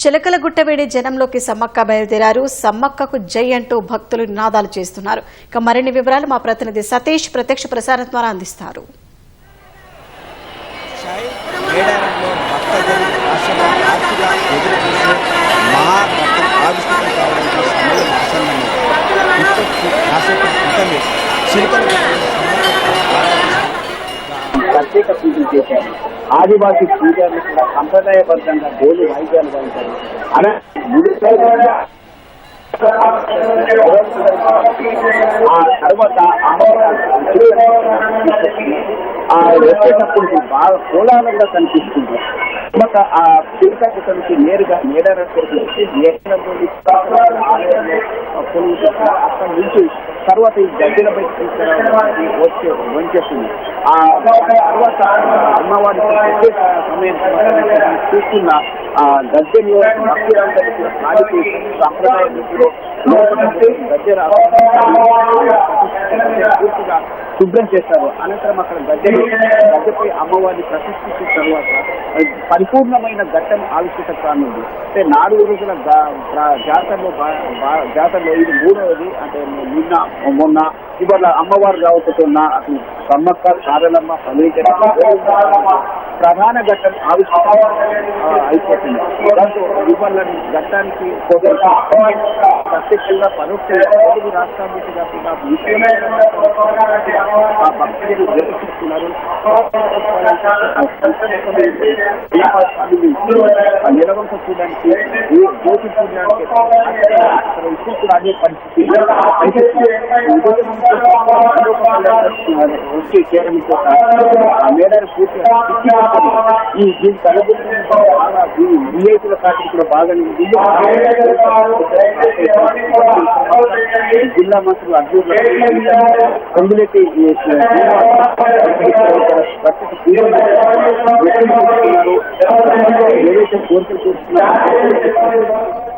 చిలకలగుట్ట వేడి జనంలోకి సమ్మక్క బయలుదేరారు. సమ్మక్కకు జై అంటూ భక్తులు నినాదాలు చేస్తున్నారు. ఇక మరిన్ని వివరాలు మా ప్రతినిధి సతీష్ ప్రత్యక్ష ప్రసారం ద్వారా అందిస్తారు. ప్రత్యేక పూజలు చేశారు. ఆదివాసీ పూజలు కూడా సంప్రదాయబద్ధంగా డోలు వాయిద్యాలు వాయించారు. అలా ఆ తర్వాత వచ్చేటప్పుడు బాగా కోలాహలంగా కనిపిస్తుంది. తర్వాత ఆ తిరుపతి నుంచి నేరుగా మేడారం అక్కడి నుంచి తర్వాత ఈ గద్దెలపై తీసుకురావడానికి వచ్చేస్తుంది. ఆ తర్వాత అమ్మవారి సమయం చూస్తున్న ఆ గద్దెలో భక్తులందరికీ కాలికి సాంప్రదాయ గద్దె పూర్తిగా శుభ్రం చేస్తారు. అనంతరం అక్కడ గద్దెపై అమ్మవారిని ప్రతిష్ఠించిన తర్వాత పరిపూర్ణమైన ఘట్టం ఆవిష్కృత కానుంది. అంటే 4 రోజుల జాతరలో ఇది 3వది. అంటే నిన్న మొన్న ఇవాళ అమ్మవారు రావతున్న అసలు సమ్మక్క సారలమ్మ పవిత్ర ప్రధాన ఘట్టం ఆవిష్కృత అయిపోతుంది. దాంతో ఇవాళ ఘట్టానికి ప్రత్యక్షంగా పరోక్షంగా తెలుగు రాష్ట్రానికి కాకుండా ముఖ్యమైన ఆ భక్తులు నిర్వహిస్తున్నారు. నిలవంక చూడడానికి జ్యోతి చూడడానికి ఇప్పుడు కూడా అదే పరిస్థితి వచ్చి చేయడంతో మేడారి పూర్తిగా ఈ దీని తలబుద్ధి బాగా విఐపీల పార్టీ కూడా బాగా జిల్లా మంత్రులు అర్జున్ కొంగులెట్టి ఏదైతే కోరికలు చూస్తున్నారు